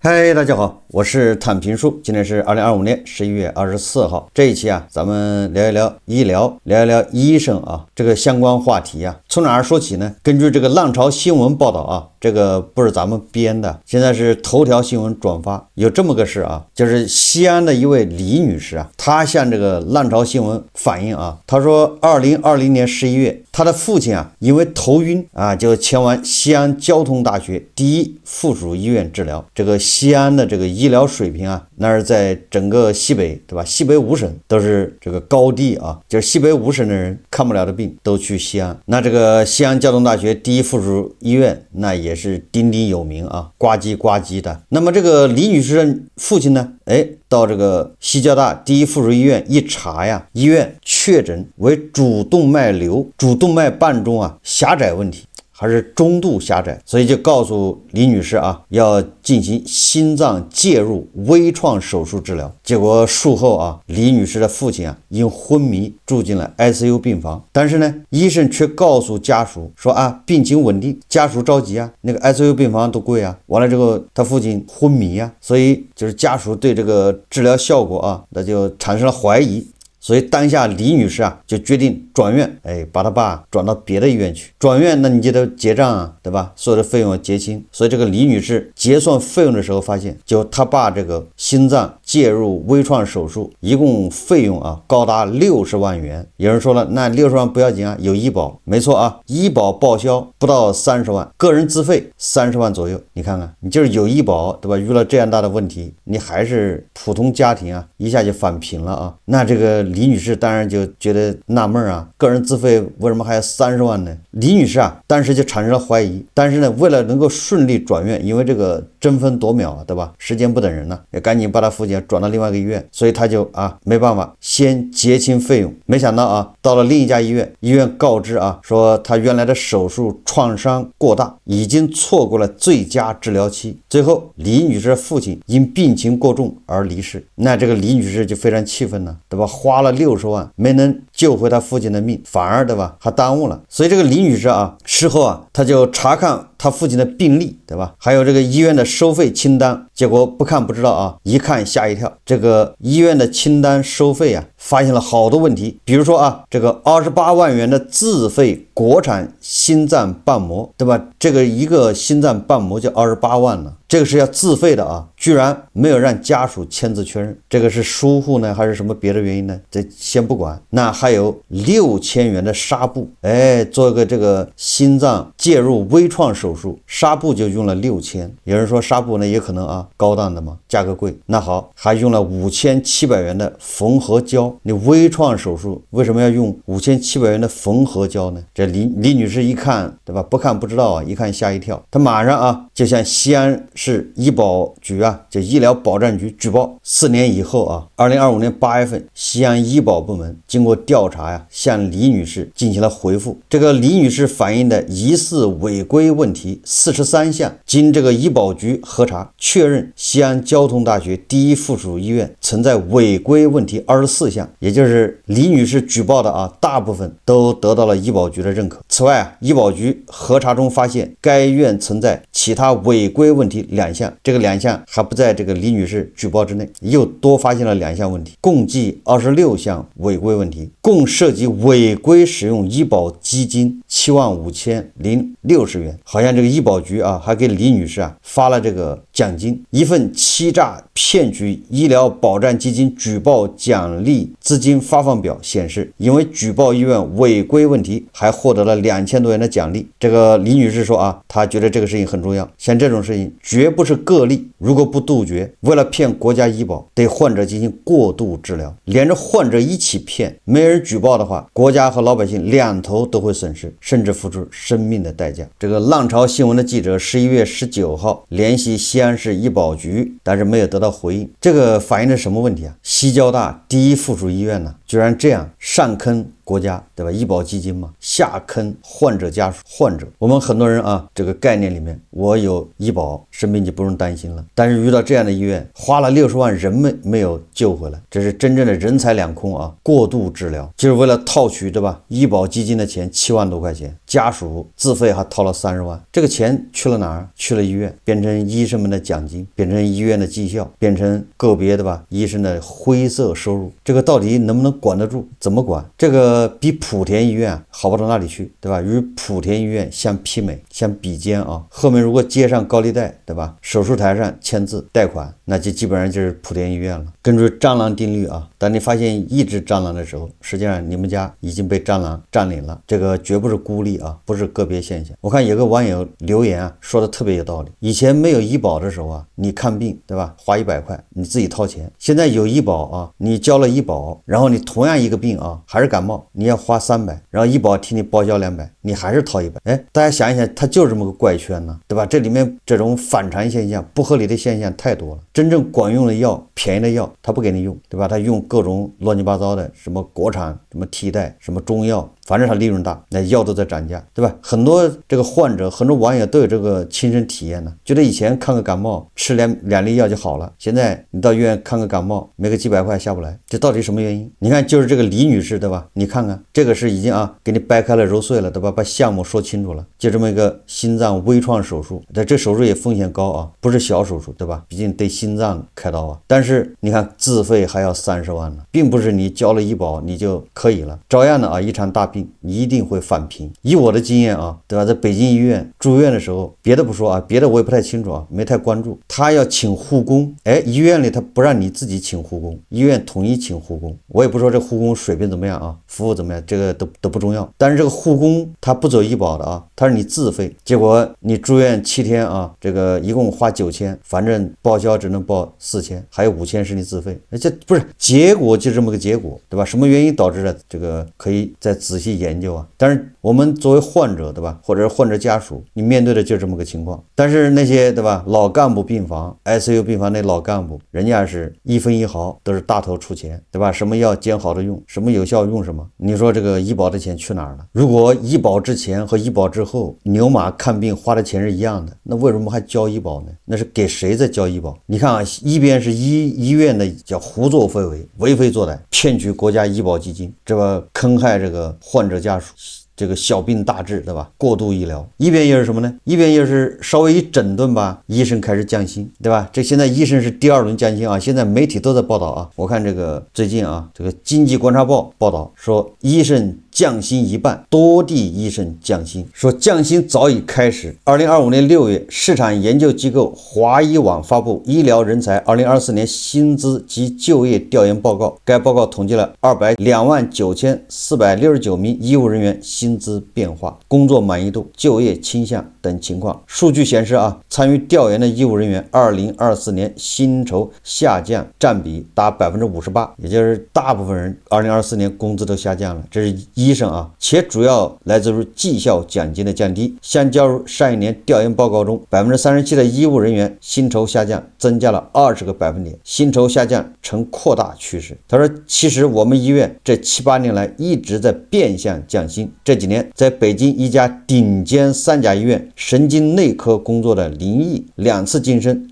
嗨，大家好，我是坦平叔。今天是2025年11月24号。这一期啊，咱们聊一聊医疗，聊一聊医生啊，这个相关话题啊。从哪儿说起呢？根据这个浪潮新闻报道啊，这个不是咱们编的，现在是头条新闻转发。有这么个事啊，就是西安的一位李女士啊，她向这个浪潮新闻反映啊，她说2020年11月，她的父亲啊，因为头晕啊，就前往西安交通大学第一附属医院治疗。这个西安的这个医疗水平啊，那是在整个西北，对吧？西北5省都是这个高地啊，就是西北5省的人看不了的病都去西安。那这个西安交通大学第一附属医院，那也是鼎鼎有名啊，呱唧呱唧的。那么这个李女士的父亲呢，到这个西交大第一附属医院一查呀，医院确诊为主动脉瘤、主动脉瓣中啊狭窄问题。还是中度狭窄，所以就告诉李女士啊，要进行心脏介入微创手术治疗。结果术后啊，李女士的父亲啊因昏迷住进了 ICU 病房，但是呢，医生却告诉家属说啊，病情稳定。家属着急啊，那个 ICU 病房多贵啊，完了之后他父亲昏迷啊，所以就是家属对这个治疗效果啊，那就产生了怀疑。所以当下李女士啊就决定转院，把她爸转到别的医院去。转院那你就得结账啊，对吧？所有的费用要结清。所以这个李女士结算费用的时候发现，就她爸这个心脏介入微创手术一共费用啊高达60万元。有人说了，那60万不要紧啊，有医保。没错啊，医保报销不到30万，个人自费30万左右。你看看，你就是有医保，对吧？遇到这样大的问题，你还是普通家庭啊，一下就返贫了啊。那这个李女士当然就觉得纳闷啊，个人自费为什么还要30万呢？李女士啊，当时就产生了怀疑。但是呢，为了能够顺利转院，因为这个争分夺秒啊，对吧？时间不等人呢，也赶紧把他父亲转到另外一个医院，所以他就没办法，先结清费用。没想到啊，到了另一家医院，医院告知啊，说他原来的手术创伤过大，已经错过了最佳治疗期。最后，李女士的父亲因病情过重而离世。那这个李女士就非常气愤了，对吧？花了60万没能救回他父亲的命，反而对吧还耽误了。所以这个李女士啊，事后啊，她就查看他父亲的病历，对吧？还有这个医院的收费清单，结果不看不知道啊，一看吓一跳。这个医院的清单收费啊，发现了好多问题。比如说啊，这个28万元的自费国产心脏瓣膜，对吧？这个一个心脏瓣膜就28万了，这个是要自费的啊，居然没有让家属签字确认，这个是疏忽呢，还是什么别的原因呢？这先不管。那还有6000元的纱布，做一个这个心脏介入微创手术，纱布就用了6000。有人说纱布呢也可能啊高档的嘛，价格贵。那好，还用了5700元的缝合胶。你微创手术为什么要用5700元的缝合胶呢？这李女士一看，对吧？不看不知道啊，一看吓一跳。她马上啊就向西安市医保局啊，就医疗保障局举报。4年以后啊，2025年8月份，西安医保部门经过调查呀，向李女士进行了回复。这个李女士反映的疑似违规问题43项，经这个医保局核查，确认西安交通大学第一附属医院存在违规问题24项，也就是李女士举报的啊，大部分都得到了医保局的认可。此外啊，医保局核查中发现该院存在其他违规问题2项，这个2项还不在这个李女士举报之内，又多发现了2项问题，共计26项违规问题，共涉及违规使用医保基金75060元。好像这个医保局啊，还给李女士啊发了这个奖金。一份欺诈骗取医疗保障基金举报奖励资金发放表显示，因为举报医院违规问题，还获得了2000多元的奖励。这个李女士说啊，她觉得这个事情很重要，像这种事情绝不是个例，如果不杜绝，为了骗国家医保，对患者进行过度治疗，连着患者一起骗，没人举报的话，国家和老百姓两头都会损失，甚至付出生命的代价。这个浪潮新闻的记者11月19号联系西安市医保局，但是没有得到回应。这个反映的什么问题啊？西交大第一附属医院呢，居然这样上坑国家，对吧？医保基金嘛，下坑患者家属。患者，我们很多人啊，这个概念里面，我有医保，生病就不用担心了。但是遇到这样的医院，花了60万，人们没有救回来，这是真正的人财两空啊！过度治疗，就是为了套取，对吧？医保基金的钱7万多块钱，家属自费还掏了30万，这个钱去了哪儿？去了医院，变成医生们的奖金，变成医院的绩效，变成个别的吧医生的灰色收入。这个到底能不能管得住？怎么管？这个比莆田医院好不到哪里去，对吧？与莆田医院相媲美，相比肩啊。后面如果接上高利贷，对吧？手术台上签字贷款，那就基本上就是莆田医院了。根据蟑螂定律啊，当你发现一只蟑螂的时候，实际上你们家已经被蟑螂占领了。这个绝不是孤立啊，不是个别现象。我看有个网友留言啊，说的特别有道理。以前没有医保的时候啊，你看病，对吧？花100块，你自己掏钱。现在有医保啊，你交了医保，然后你同样一个病啊，还是感冒，你要花300，然后医保替你报销200，你还是掏100。哎，大家想一想，它就是这么个怪圈呢，对吧？这里面这种反常现象、不合理的现象太多了。真正管用的药、便宜的药，他不给你用，对吧？他用各种乱七八糟的，什么国产、什么替代、什么中药，反正它利润大，那药都在涨价，对吧？很多这个患者，很多网友都有这个亲身体验呢，觉得以前看个感冒吃两粒药就好了，现在你到医院看个感冒，没个几百块下不来，这到底什么原因？你看，就是这个李女士，对吧？你看看这个是已经啊给你掰开了揉碎了，对吧？把项目说清楚了，就这么一个心脏微创手术，这手术也风险高啊，不是小手术，对吧？毕竟对心脏开刀啊，但是你看自费还要30万呢，并不是你交了医保你就可以了，照样的啊，一场大病你一定会返贫。以我的经验啊，对吧？在北京医院住院的时候，别的不说啊，别的我也不太清楚啊，没太关注。他要请护工，哎，医院里他不让你自己请护工，医院统一请护工。我也不说这护工水平怎么样啊，服务怎么样，这个都不重要。但是这个护工他不走医保的啊，他是你自费，结果你住院7天啊，这个一共花9000，反正报销只能报4000，还有5000是你自费。这不是结果，就这么个结果，对吧？什么原因导致的？这个可以再仔细研究啊。但是我们作为患者，对吧？或者是患者家属，你面对的就是这么个情况。但是那些，对吧？老干部病房 ICU 病房那老干部，人家是一分一毫都是大头出钱，对吧？什么药煎好的用，什么有效用什么。你说这个医保的钱去哪儿了？如果医保之前和医保之后牛马看病花的钱是一样的，那为什么还交医保呢？那是给谁在交医保？你看啊，一边是医院的叫胡作非为、为非作歹，骗取国家医保基金，这个坑害这个患者家属，这个小病大治，对吧？过度医疗。一边又是什么呢？一边又是稍微一整顿吧，医生开始降薪，对吧？这现在医生是第2轮降薪啊，现在媒体都在报道啊。我看这个最近啊，这个经济观察报报道说，医生降薪1半，多地医生降薪，说降薪早已开始。2025年6月，市场研究机构华医网发布医疗人才2024年薪资及就业调研报告，该报告统计了229,469名医务人员薪资变化、工作满意度、就业倾向等情况。数据显示啊，参与调研的医务人员2024年薪酬下降占比达58%，也就是大部分人2024年工资都下降了。这是医生啊，且主要来自于绩效奖金的降低。相较于上一年调研报告中37%的医务人员薪酬下降增加了20个百分点，薪酬下降呈扩大趋势。他说，其实我们医院这7、8年来一直在变相降薪。这几年在北京一家顶尖3甲医院神经内科工作的林毅2次晋升，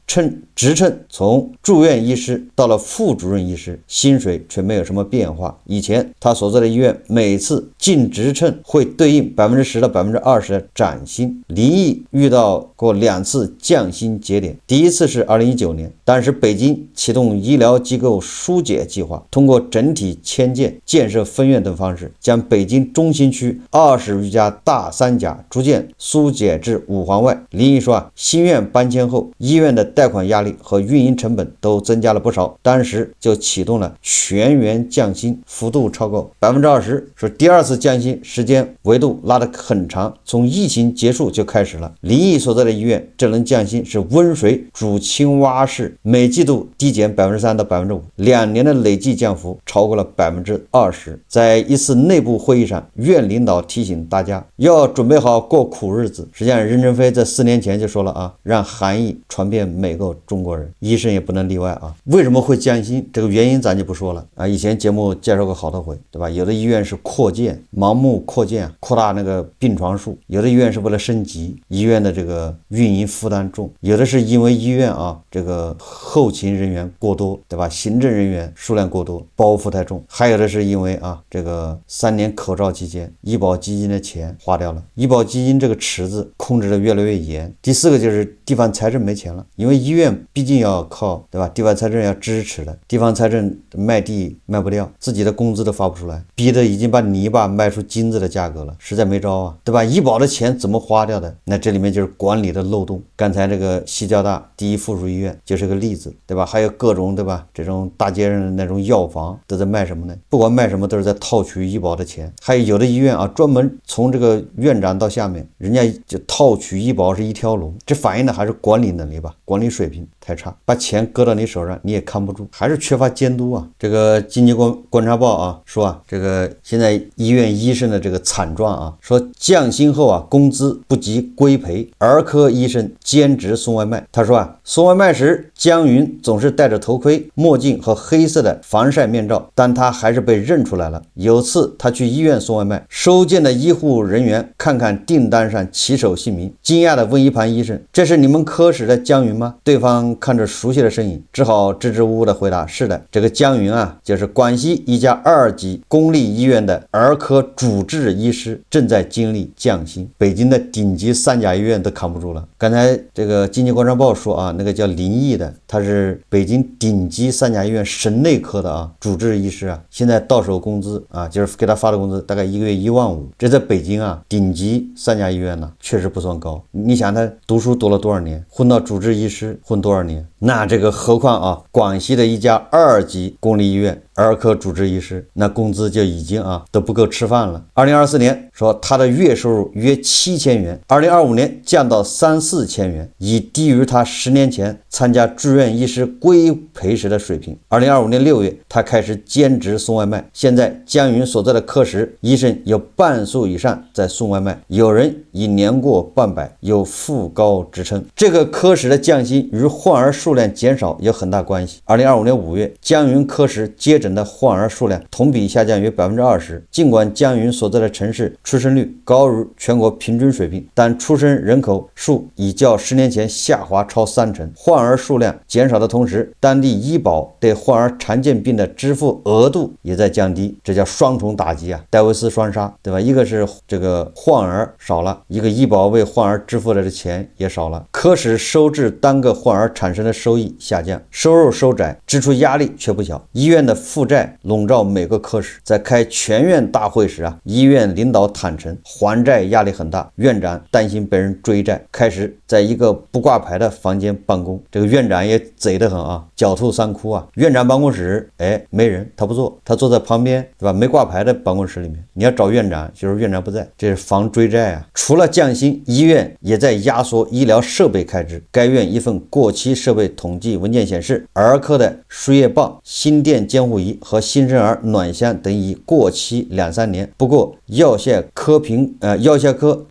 职称从住院医师到了副主任医师，薪水却没有什么变化。以前他所在的医院每次进职称会对应10%到20%的涨薪。林毅遇到过2次降薪节点，第一次是2019年，当时北京启动医疗机构疏解计划，通过整体迁建、建设分院等方式，将北京中心区20余家大3甲逐渐疏解至5环外。林毅说啊，新院搬迁后，医院的贷款压力和运营成本都增加了不少，当时就启动了全员降薪，幅度超过20%。说第2次降薪时间维度拉得很长，从疫情结束就开始了。林毅所在的医院这轮降薪是温水煮青蛙式，每季度递减3%到5%，2年的累计降幅超过了20%。在一次内部会议上，院领导提醒大家要准备好过苦日子。实际上任正非在4年前就说了啊，让韩裔传遍美每个中国人，医生也不能例外啊。为什么会降薪？这个原因咱就不说了啊。以前节目介绍过好多回，对吧？有的医院是扩建，盲目扩建，扩大那个病床数；有的医院是为了升级，医院的这个运营负担重；有的是因为医院啊这个后勤人员过多，对吧？行政人员数量过多，包袱太重；还有的是因为啊这个3年口罩期间，医保基金的钱花掉了，医保基金这个池子控制的越来越严。第4个就是地方财政没钱了，因为医院毕竟要靠，对吧？地方财政要支持的，地方财政卖地卖不掉，自己的工资都发不出来，逼得已经把泥巴卖出金子的价格了，实在没招啊，对吧？医保的钱怎么花掉的？那这里面就是管理的漏洞。刚才这个西交大第一附属医院就是个例子，对吧？还有各种，对吧？这种大街上的那种药房都在卖什么呢？不管卖什么都是在套取医保的钱。还有的医院啊，专门从这个院长到下面，人家就套取医保是一条龙，这反映的还是管理能力吧，管理水平太差，把钱搁到你手上你也看不住，还是缺乏监督啊。这个经济观察报啊说啊，这个现在医院医生的这个惨状啊，说降薪后啊工资不及规培，儿科医生兼职送外卖。他说啊，送外卖时姜云总是戴着头盔、墨镜和黑色的防晒面罩，但他还是被认出来了。有次他去医院送外卖，收件的医护人员看看订单上骑手姓名，惊讶地问一旁医生：“这是你们科室的姜云吗？”对方看着熟悉的身影，只好支支吾吾地回答：“是的，这个姜云啊，就是广西一家2级公立医院的儿科主治医师，正在经历降薪。北京的顶级3甲医院都扛不住了。”刚才这个经济观察报说啊，那个叫林毅的，他是北京顶级3甲医院神内科的啊主治医师啊，现在到手工资啊，就是给他发的工资大概1个月1万5，这在北京啊顶级3甲医院呢，确实不算高。你想他读书读了多少年，混到主治医师混多少年？那这个何况啊，广西的一家2级公立医院儿科主治医师，那工资就已经啊都不够吃饭了。2024年说他的月收入约7000元，2025年降到3-4千元，已低于他10年前参加住院医师规培时的水平。2025年6月，他开始兼职送外卖，现在姜云所在的科室医生有半数以上在送外卖，有人已年过半百，有副高职称。这个科室的降薪与患儿数量减少有很大关系。2025年5月，姜云科室接诊的患儿数量同比下降约20%。尽管姜云所在的城市出生率高于全国平均水平，但出生人口数已较10年前下滑超30%。患儿数量减少的同时，当地医保对患儿常见病的支付额度也在降低，这叫双重打击啊，戴维斯双杀，对吧？一个是这个患儿少了，一个医保为患儿支付的钱也少了，科室收治单个患儿产生的收益下降，收入收窄，支出压力却不小。医院的负债笼罩每个科室，在开全院大会时啊，医院领导坦诚还债压力很大，院长担心被人追债，开始在一个不挂牌的房间办公。这个院长也贼得很啊，狡兔3窟啊。院长办公室没人，他不坐，他坐在旁边，对吧？没挂牌的办公室里面，你要找院长，就是院长不在，这是防追债啊。除了降薪，医院也在压缩医疗设备开支。该院一份过期设备统计文件显示，儿科的输液棒、心电监护仪和新生儿暖箱等已过期2-3年。不过药械科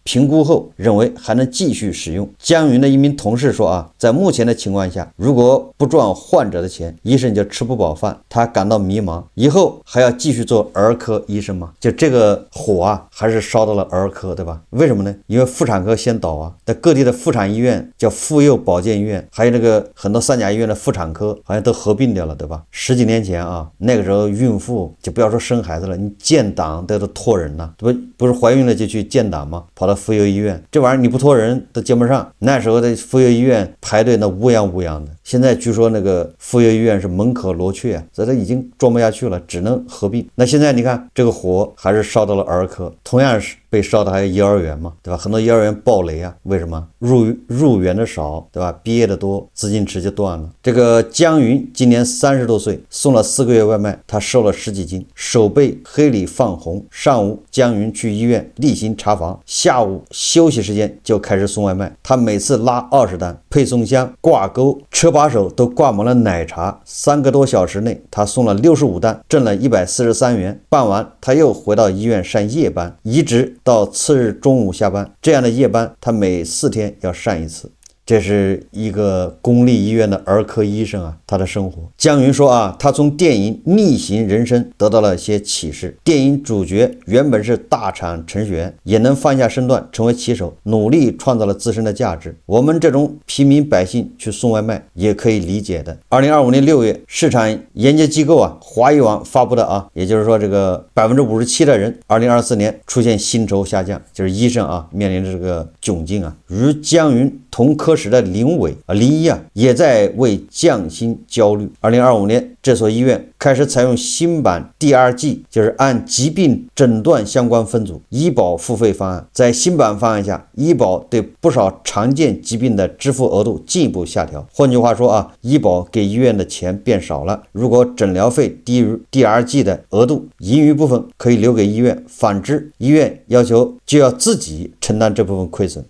评估后认为还能继续使用。姜云的一名同事说啊，在目前的情况下，如果不赚患者的钱，医生就吃不饱饭。他感到迷茫，以后还要继续做儿科医生吗？就这个火啊，还是烧到了儿科，对吧？为什么呢？因为妇产科先倒啊，在各地的妇产医院叫妇幼保健医院，还有那个很多3甲医院的妇产科好像都合并掉了，对吧？10几年前啊，那个时候孕妇就不要说生孩子了，你建档都托人了，不是怀孕了就去建档吗？跑到妇幼医院，这玩意儿你不托人都接不上。那时候的妇幼医院排队那乌泱乌泱的，现在据说那个妇幼医院是门可罗雀啊，所以它已经装不下去了，只能合并。那现在你看这个火还是烧到了儿科，同样是被烧的还有幼儿园嘛，对吧？很多幼儿园爆雷啊，为什么？入园的少，对吧？毕业的多，资金池就断了。这个姜云今年30多岁，送了4个月外卖，他瘦了10几斤，手背黑里泛红。上午姜云去医院例行查房，下午休息时间就开始送外卖。他每次拉20单，配送箱、挂钩、车把手都挂满了奶茶。3个多小时内，他送了65单，挣了143元。办完，他又回到医院上夜班，一直到次日中午下班。这样的夜班，他每4天要上一次。这是一个公立医院的儿科医生啊，他的生活。姜云说啊，他从电影《逆行人生》得到了一些启示。电影主角原本是大厂程序员，也能放下身段成为骑手，努力创造了自身的价值。我们这种平民百姓去送外卖也可以理解的。2025年6月，市场研究机构华谊网发布的也就是说这个57%的人2024年出现薪酬下降，就是医生面临着这个窘境与姜云同科室的林一也在为降薪焦虑。2025年，这所医院开始采用新版第二季，就是按疾病诊断相关分组医保付费方案。在新版方案下，医保对不少常见疾病的支付额度进一步下调。换句话说医保给医院的钱变少了。如果诊疗费低于第二季的额度，盈余部分可以留给医院，反之，医院就要自己承担这部分亏损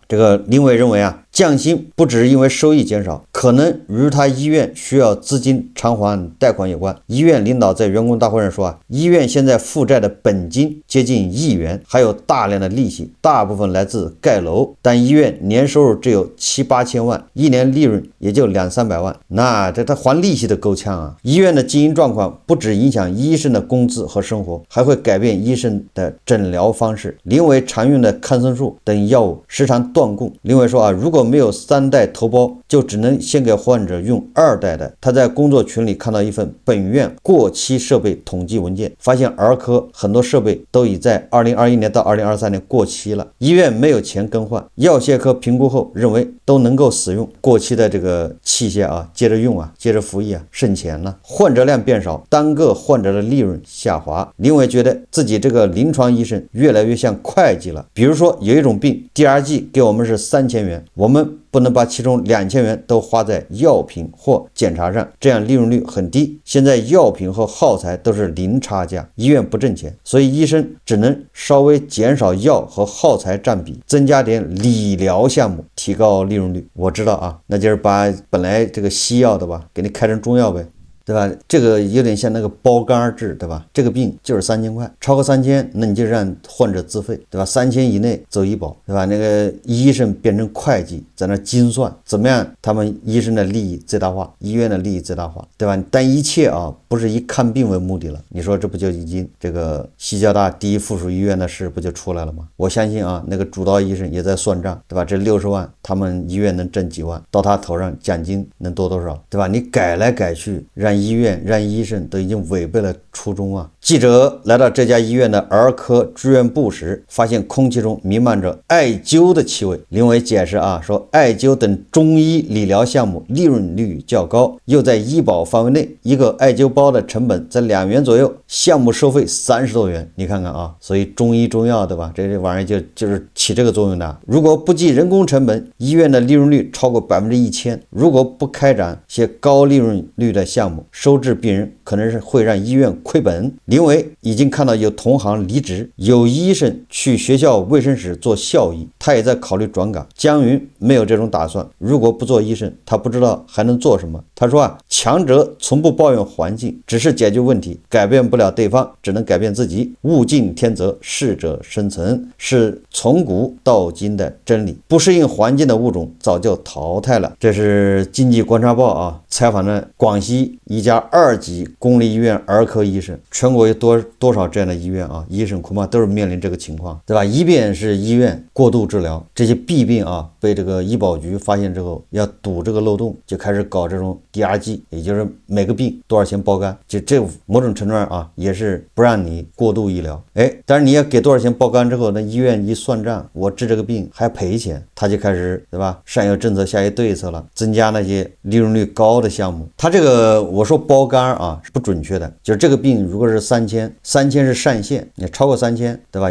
这个林伟认为降薪不只是因为收益减少，可能与他医院需要资金偿还贷款有关。医院领导在员工大会上说医院现在负债的本金接近1亿元，还有大量的利息，大部分来自盖楼，但医院年收入只有7-8千万，一年利润也就200-300万，那他还利息都够呛医院的经营状况不只影响医生的工资和生活，还会改变医生的诊疗方式。林伟常用的抗生素等药物时常断供。林伟说如果没有3代头孢，就只能先给患者用2代的。他在工作群里看到一份本院过期设备统计文件，发现儿科很多设备都已在2021年到2023年过期了，医院没有钱更换。药械科评估后认为都能够使用，过期的这个器械接着用接着服役省钱了。患者量变少，单个患者的利润下滑。林伟觉得自己这个临床医生越来越像会计了。比如说有一种病，第二季给我们是3000元，我们不能把其中2000元都花在药品或检查上，这样利润率很低。现在药品和耗材都是零差价，医院不挣钱，所以医生只能稍微减少药和耗材占比，增加点理疗项目，提高利润率。我知道那就是把本来这个西药的给你开成中药呗，对吧？这个有点像那个包干制，对吧？这个病就是3000块，超过3000，那你就让患者自费，对吧？3000以内走医保，对吧？那个医生变成会计，在那精算怎么样，他们医生的利益最大化，医院的利益最大化，对吧？但一切不是以看病为目的了，你说这不就已经这个西交大第一附属医院的事不就出来了吗？我相信那个主刀医生也在算账，对吧？这60万，他们医院能挣几万，到他头上奖金能多多少，对吧？你改来改去，让医院让医生都已经违背了初衷记者来到这家医院的儿科住院部时，发现空气中弥漫着艾灸的气味。林伟解释说艾灸等中医理疗项目利润率较高，又在医保范围内，一个艾灸包的成本在2元左右，项目收费30多元。你看看所以中医中药，对吧？这玩意儿就是起这个作用的。如果不计人工成本，医院的利润率超过1000%。如果不开展些高利润率的项目，收治病人可能是会让医院亏本。林伟已经看到有同行离职，有医生去学校卫生室做校医，他也在考虑转岗。姜云没有这种打算，如果不做医生，他不知道还能做什么。他说强者从不抱怨环境，只是解决问题，改变不了对方，只能改变自己。物竞天择，适者生存，是从古到今的真理。不适应环境的物种早就淘汰了。这是经济观察报采访了广西一家2级公立医院儿科医生。全国有多少这样的医院医生恐怕都是面临这个情况，对吧？一边是医院过度治疗，这些弊病被这个医保局发现之后，要堵这个漏洞，就开始搞这种 DRG， 也就是每个病多少钱包干，就这某种程度上也是不让你过度医疗。但是你要给多少钱包干之后，那医院一算账，我治这个病还赔钱，他就开始，对吧？上有政策下有对策了，增加那些利润率高的项目。他这个我说包干是不准确的，就是这个病如果是3000是上限，你超过3000，对吧？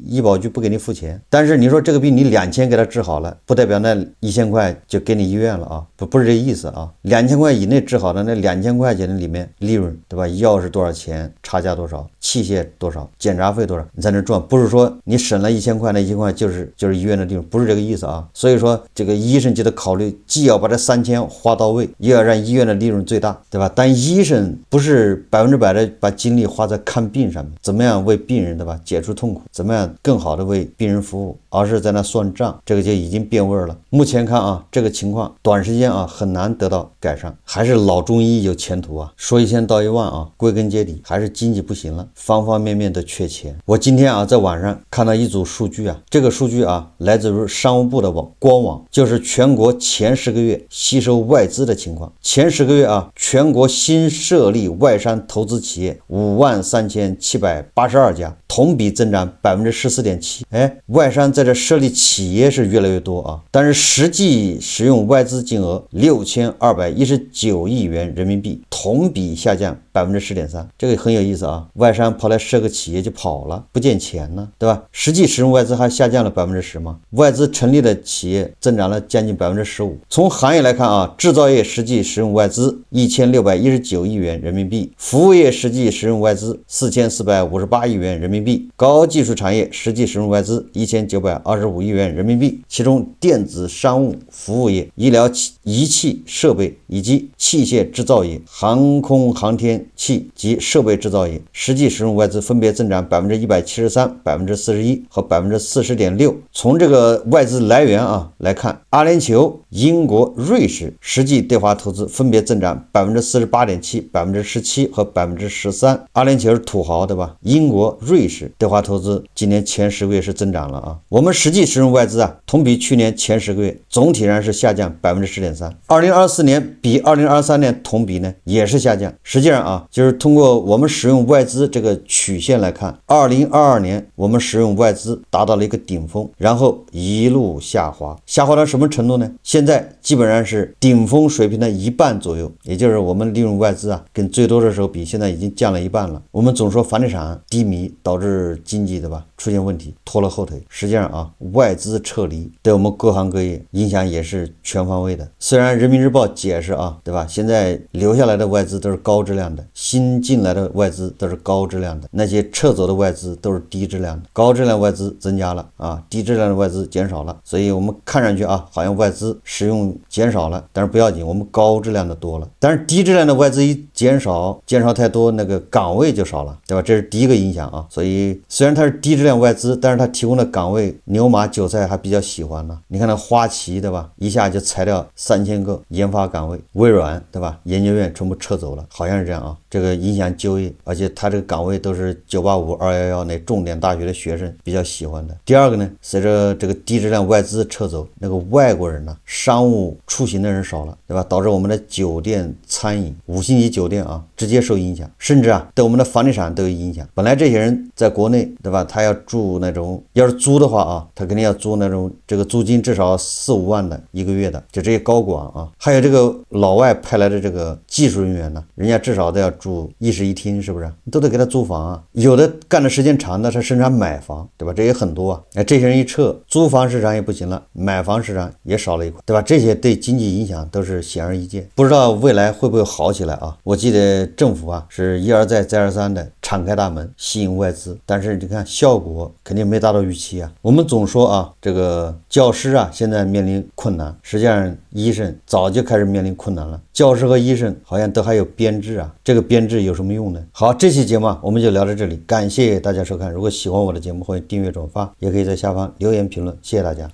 医保局不给你付钱。但是你说这个病你2000给他治好了，不代表那1000块就给你医院了不是这意思2000块以内治好的那2000块钱的里面利润，对吧？药是多少钱，差价多少，器械多少，检查费多少，你才能赚。不是说你省了1000块，那1000块就是医院的利润，不是这个意思啊。所以说这个医生就得考虑，既要把这3000花到位，又要让医院的利润最大，对吧？但医生不是100%的把精力花在看病上面，怎么样为病人，对吧，解除痛苦，怎么样更好的为病人服务，而是在那算账，这个就已经变味了。目前看啊，这个情况短时间啊很难得到改善，还是老中医有前途啊。说1000道1万啊，归根结底还是经济不行了，方方面面都缺钱。我今天啊在网上看到一组数据啊，这个数据啊来自于商务部的官网，就是全国前10个月吸收外资的情况。前10个月啊，全国新设立外商投资企业53782家，同比增长14.7%。外商在这设立企业是越来越多啊，但是实际使用外资金额6219亿元人民币，同比下降10.3%。这个很有意思啊，外商跑来设个企业就跑了，不见钱呢，对吧？实际使用外资还下降了10%吗？外资成立的企业增长了将近15%。从行业来看啊，制造业实际使用外资1619亿元人民币，服务业实际使用外资4458亿元人民币，高技术产业实际使用外资1925亿元人民币，其中电子商务服务业、医疗仪器设备以及器械制造业、航空航天器及设备制造业实际使用外资分别增长173%、41%和40.6%。从这个外资来源啊来看，阿联酋、英国、瑞士实际对华投资分别增长48.7%、17%和13%。阿联酋是土豪，对吧？英国、瑞士对华投资今年前10个月是增长了啊。我们实际使用外资啊，同比去年前10个月总体上是下降10.3%。2024年比2023年同比呢也是下降。实际上啊，就是通过我们使用外资这个曲线来看，2022年我们使用外资达到了一个顶峰，然后一路下滑，下滑到什么程度呢？现在基本上是顶峰水平的一半左右，也就是我们利用外资啊，跟最多的时候比，现在已经降了一半了。我们总说房地产低迷导致经济，对吧，出现问题，拖了后腿。实际上啊，外资撤离对我们各行各业影响也是全方位的。虽然人民日报解释啊，对吧，现在留下来的外资都是高质量的，新进来的外资都是高质量的，那些撤走的外资都是低质量的，高质量外资增加了啊，低质量的外资减少了。所以我们看上去啊，好像外资使用减少了，但是不要紧，我们高质量的多了。但是低质量的外资一减少太多，那个岗位就少了，对吧？这是第一个影响啊。所以虽然它是低质量外资，但是它提供的岗位牛马韭菜还比较喜欢呢。你看那花旗，对吧，一下就裁掉3000个研发岗位，微软，对吧，研究院全部撤走了，好像是这样啊。这个影响就业，而且它这个岗位都是985、211那重点大学的学生比较喜欢的。第二个呢，随着这个低质量外资撤走，那个外国人呢，商务出行的人少了，对吧？导致我们的酒店、餐饮、5星级酒店啊直接受影响，甚至啊对我们的房地产都有影响。本来这些人在国内，对吧，他要住那种，要是租的话啊，他肯定要租那种这个租金至少4、5万的一个月的，就这些高管啊，还有这个老外派来的这个技术人员呢，人家至少都要住1室1厅，是不是？都得给他租房啊。有的干的时间长的，他甚至还买房，对吧？这也很多啊。这些人一撤，租房市场也不行了，买房市场也少了一块，对吧？这些对经济影响都是显而易见。不知道未来会不会好起来啊？我记得政府啊是一而再再而三的敞开大门吸引外资，但是你看效果肯定没达到预期啊。我们总说啊，这个教师啊现在面临困难，实际上医生早就开始面临困难了。教师和医生好像都还有编制啊，这个编制有什么用呢？好，这期节目我们就聊到这里，感谢大家收看。如果喜欢我的节目，欢迎订阅转发，也可以在下方留言评论，谢谢大家。